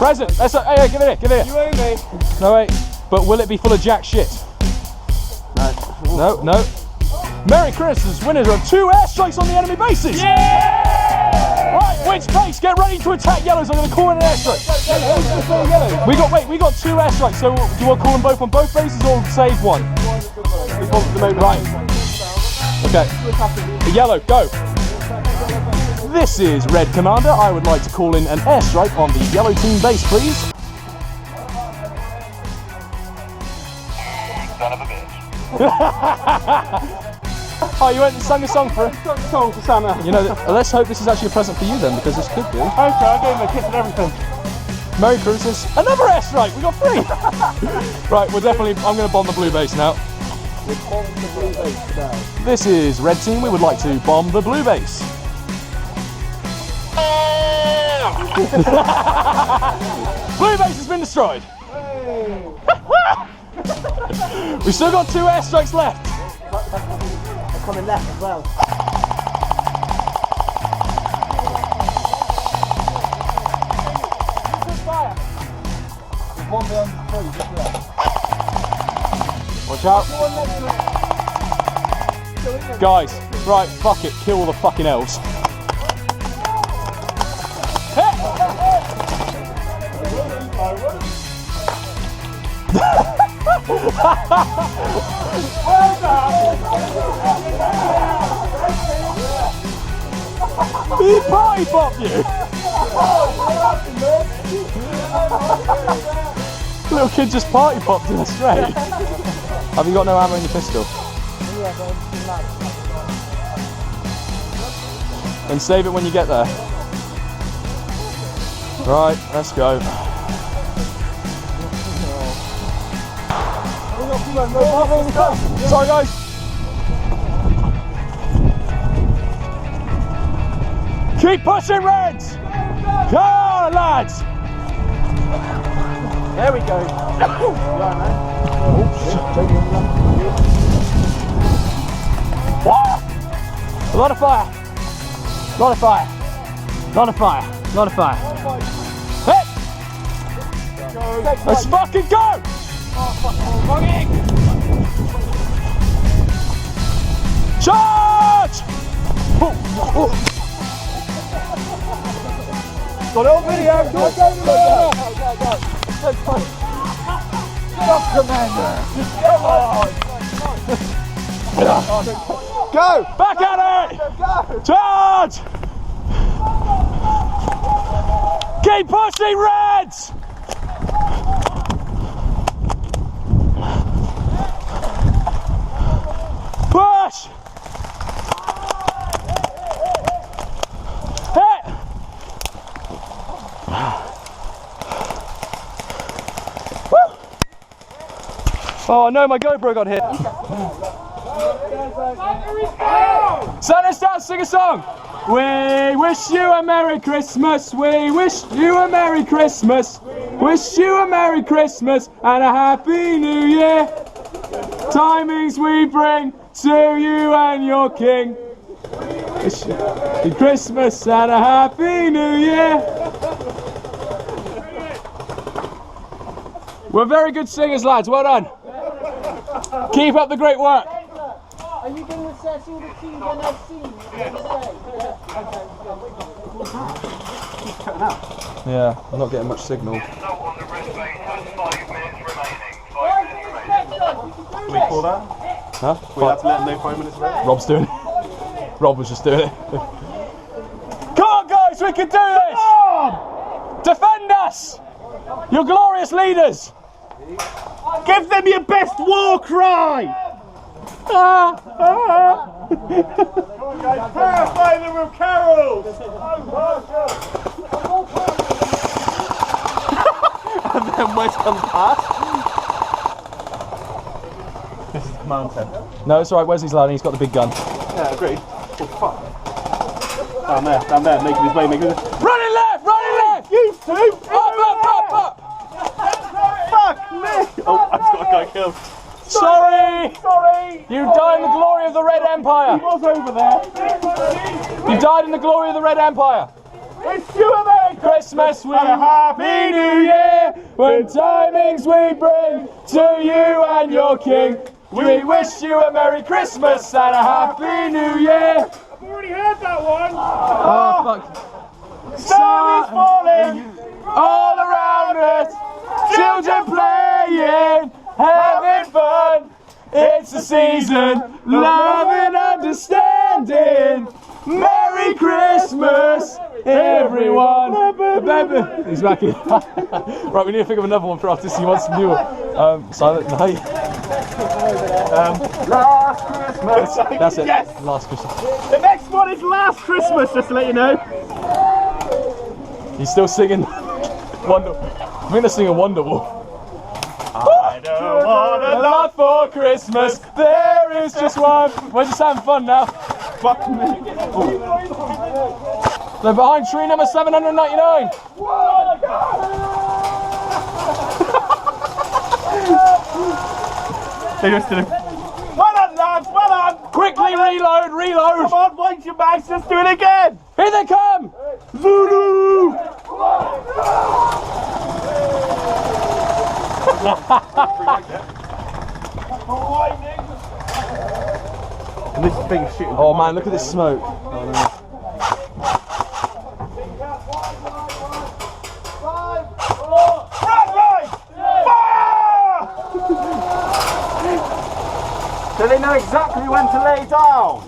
Present. Let's, hey, give it here, give it here. You owe me. No, wait. But will it be full of jack shit? No. No, no. Merry Christmas, winners of 2 airstrikes on the enemy bases. Yeah! Right, which base? Get ready to attack yellows. I'm going to call in an airstrike. We got 2 airstrikes. So do you want to call them both on both bases or save one? Right. Okay. Yellow, go. This is Red Commander. I would like to call in an airstrike on the yellow team base, please. Son of a bitch. Oh, you went and sung a song for Song for Santa. You know, let's hope this is actually a present for you then, because this could be. Okay, I gave him a kiss and everything. Merry Christmas. Another airstrike. We got 3. Right, we're definitely. I'm going to bomb the blue base now. This is Red Team. We would like to bomb the blue base. Blue base has been destroyed. We've still got 2 airstrikes left. They're coming left as well. There's one behind the tree, just left. Watch out. Guys, right, fuck it, kill all the fucking elves. He party popped you! Little kid just party popped in a straight. Have you got no ammo in your pistol? Then save it when you get there. Right, let's go. Sorry guys. Keep pushing, Reds! Come on, lads! There we go. A lot of fire. Lot of fire. Lot of fire. Lot of fire. Hey! Let's fucking go! Charge! Got it on video. Go. Stop, Commander. Come on. Go. Back at it! Go. Charge! Keep pushing, Reds! Push! Hit! Woo! Oh no, my GoPro got hit. Santa's down, sing a song! We wish you a Merry Christmas, we wish you a Merry Christmas, wish you a Merry Christmas and a Happy New Year. Timings we bring to you and your king. Wish you a Christmas and a Happy New Year. We're very good singers, lads, well done. Keep up the great work. Are you going to assess all the teams on their scenes? Yeah, I'm not getting much signal. On the red base, there's 5 minutes remaining. 5 minutes remaining. Can we call that? Huh? We have to let them know 5 minutes remaining. Rob's doing it. Rob was just doing it. Come on, guys, we can do this! Defend us! You're glorious leaders! Give them your best war cry! Clarify them with carols! And then Wes comes past. This is the command centre. No, it's alright, Wesley's loud and he's got the big gun. Yeah, agreed. Oh, fuck. Down there, making his way, making his way. Running left! Running left! You two! Up! Fuck me! Oh, I just got a guy killed. Sorry! Sorry! You died in the glory of the Red Empire! He was over there. You died in the glory of the Red Empire! It's you, America! Christmas, we and a Happy New Year. When timings we bring to you and your king, we wish you a Merry Christmas and a Happy New Year. I've already heard that one. Oh, fuck. Snow is falling All around us, children playing, having fun. It's the season, love and understanding. Merry Christmas, everyone. He's back in. Right, we need to think of another one for artists. He wants some new one. Silent Night. Last Christmas. That's it. Yes. Last Christmas. The next one is Last Christmas, just to let you know. He's still singing Wonder. I think they're singing Wonderwall. I don't want A lot for Christmas. There is just one. We're just having fun now. fuck me. They're behind tree number 799. They just did it. Well done, lads, well done. Quickly reload, reload. Come on, wipe your bags, let's do it again. Here they come. Zulu. And this thing's shooting. Oh man, look at this smoke. Do they know exactly when to lay down?